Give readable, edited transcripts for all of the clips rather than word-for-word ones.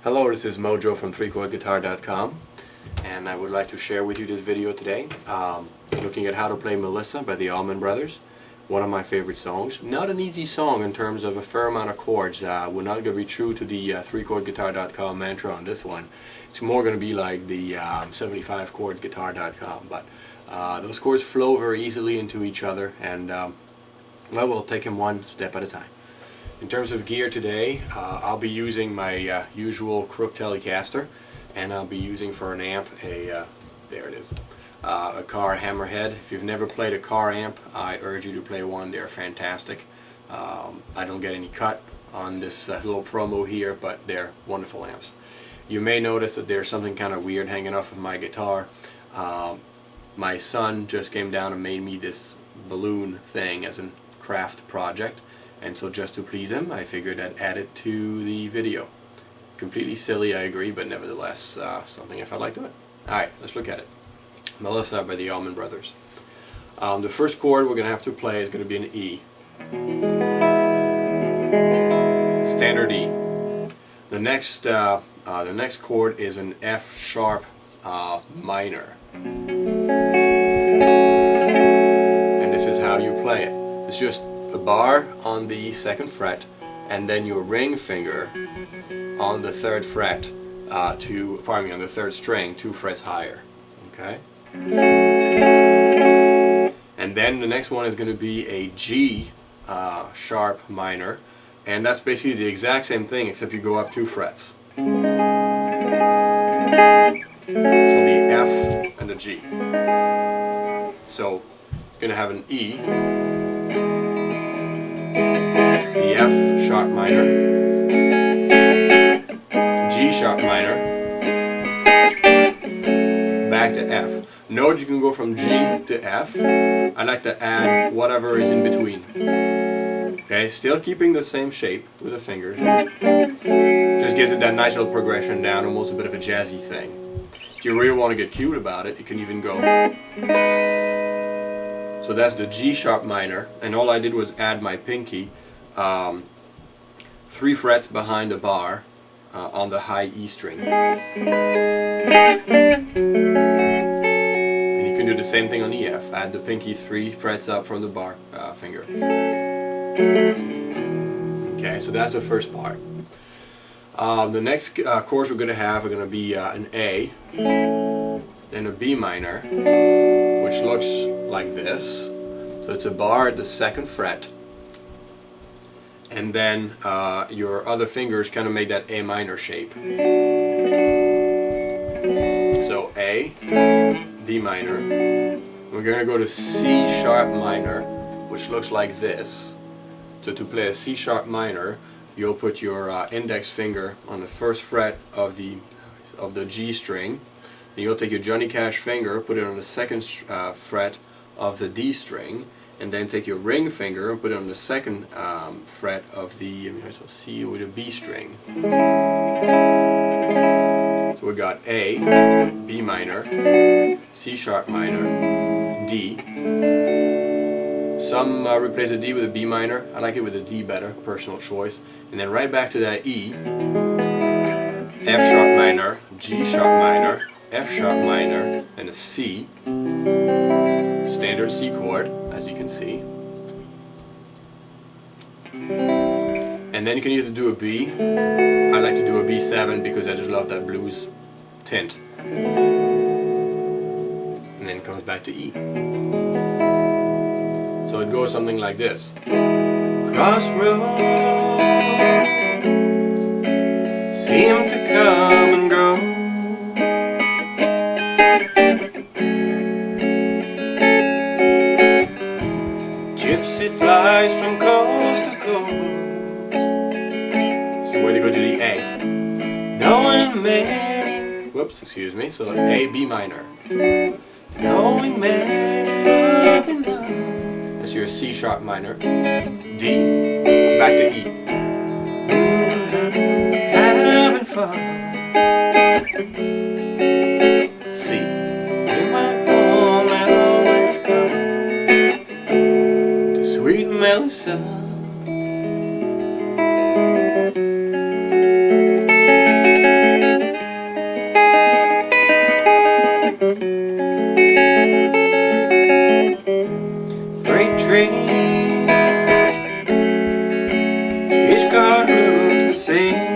Hello, this is Mojo from ThreeChordGuitar.com, and I would like to share with you this video today, looking at how to play Melissa by the Allman Brothers. One of my favorite songs. Not an easy song in terms of a fair amount of chords. We're not going to be true to the ThreeChordGuitar.com mantra on this one. It's more going to be like the 75chordguitar.com, but those chords flow very easily into each other, and well, we'll take them one step at a time. In terms of gear today, I'll be using my usual Crook telecaster, and I'll be using for an amp a Carr Hammerhead. If you've never played a Carr amp, I urge you to play one. They're fantastic. I don't get any cut on this little promo here, but they're wonderful amps. You may notice that there's something kind of weird hanging off of my guitar. My son just came down and made me this balloon thing as a craft project, and so just to please him, I figured I'd add it to the video. Completely silly, I agree, but nevertheless something I felt like doing. Alright, let's look at it. Melissa by the Allman Brothers. The first chord we're going to have to play is going to be an E. Standard E. The next chord is an F sharp minor. And this is how you play it. It's just the bar on the second fret, and then your ring finger on the third fret on the third string, 2 frets higher. Okay? And then the next one is going to be a G sharp minor, and that's basically the exact same thing except you go up 2 frets. So the F and the G. So you're going to have an E, the F sharp minor, G sharp minor, back to F. Note you can go from G to F. I like to add whatever is in between. Okay, still keeping the same shape with the fingers. Just gives it that nice little progression down, almost a bit of a jazzy thing. If you really want to get cute about it, you can even go. So that's the G sharp minor, and all I did was add my pinky 3 frets behind the bar on the high E string. And you can do the same thing on the F. Add the pinky 3 frets up from the bar finger. Okay, so that's the first part. The next chords we're going to have are going to be an A, then a B minor, which looks like this. So it's a bar at the second fret, and then your other fingers kind of make that A minor shape. So A, B minor. We're going to go to C sharp minor, which looks like this. So to play a C sharp minor, you'll put your index finger on the first fret of the G string. Then you'll take your Johnny Cash finger, put it on the second fret of the D string, and then take your ring finger and put it on the second fret of the C with a B string. So we got A, B minor, C sharp minor, D. Some replace a D with a B minor. I like it with a D better, personal choice. And then right back to that E, F sharp minor, G sharp minor, F sharp minor, and a C. Standard C chord, as you can see. And then you can either do a B. I like to do a B7 because I just love that blues tint. And then it comes back to E. So it goes something like this. Crossroads seem to come and go. Gypsy flies from coast to coast. So when you go to the A, knowing many, whoops, excuse me, so A, B minor. Knowing many love enough. That's your C sharp minor. D, back to E. Having fun. C, in my home and always come to sweet Melissa. train. Each car looks the same.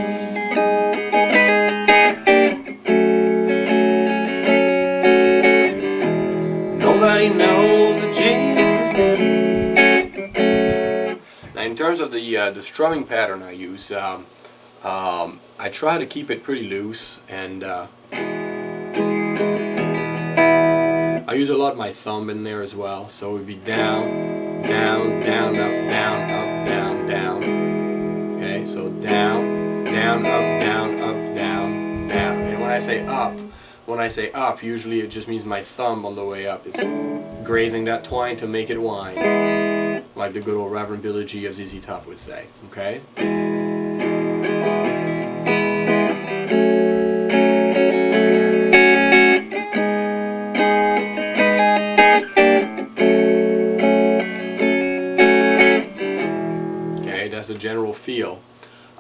Nobody knows the gypsy's name. Now, in terms of the strumming pattern I use, I try to keep it pretty loose, and I use a lot of my thumb in there as well. So it would be down, down, down, up, down, up, down, down. Okay, so down, down, up, down, up, down, down. And when I say up, usually it just means my thumb on the way up is grazing that twine to make it whine, like the good old Reverend Billy G of ZZ Top would say. Okay. That's the general feel.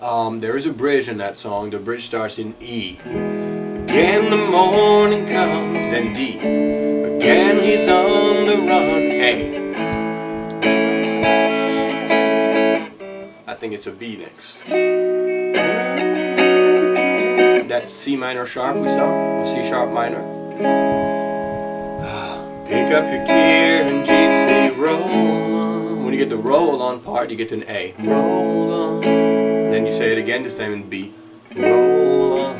There is a bridge in that song. The bridge starts in E. Again the morning comes, then D. Again he's on the run, A. I think it's a B next. That C minor sharp we saw, or C sharp minor. Pick up your gear and gypsy roll. When you get the roll on part, you get to an A. Roll on. Then you say it again, this time in B. Roll on.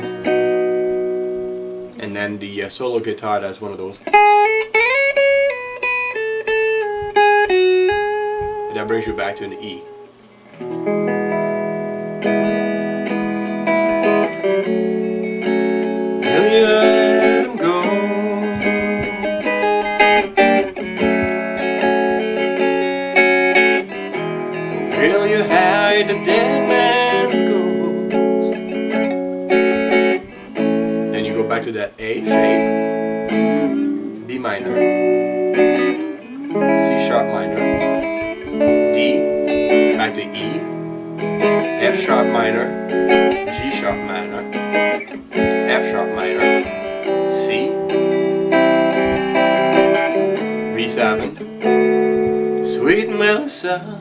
And then the solo guitar does one of those. And that brings you back to an E. Will you let him go? Will you hide the dead man's ghost? Then you go back to that A shape, B minor, C sharp minor, D, back to E, F sharp minor, G sharp minor, F sharp minor, C, B7, Sweet Melissa.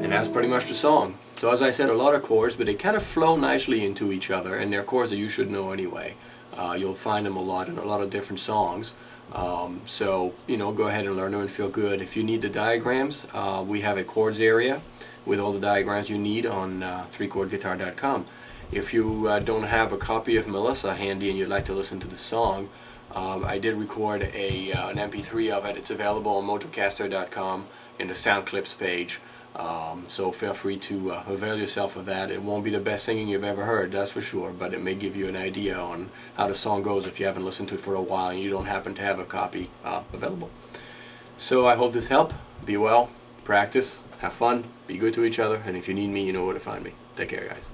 That's pretty much the song. So as I said, a lot of chords, but they kind of flow nicely into each other, and they're chords that you should know anyway. You'll find them a lot in a lot of different songs. So, you know, go ahead and learn them and feel good. If you need the diagrams, we have a chords area with all the diagrams you need on ThreeChordGuitar.com. If you don't have a copy of Melissa handy and you'd like to listen to the song, I did record an MP3 of it. It's available on mojocaster.com in the sound clips page. So feel free to avail yourself of that. It won't be the best singing you've ever heard, that's for sure, but it may give you an idea on how the song goes if you haven't listened to it for a while and you don't happen to have a copy available. So I hope this helped. Be well, practice, have fun, be good to each other, and if you need me, you know where to find me. Take care, guys.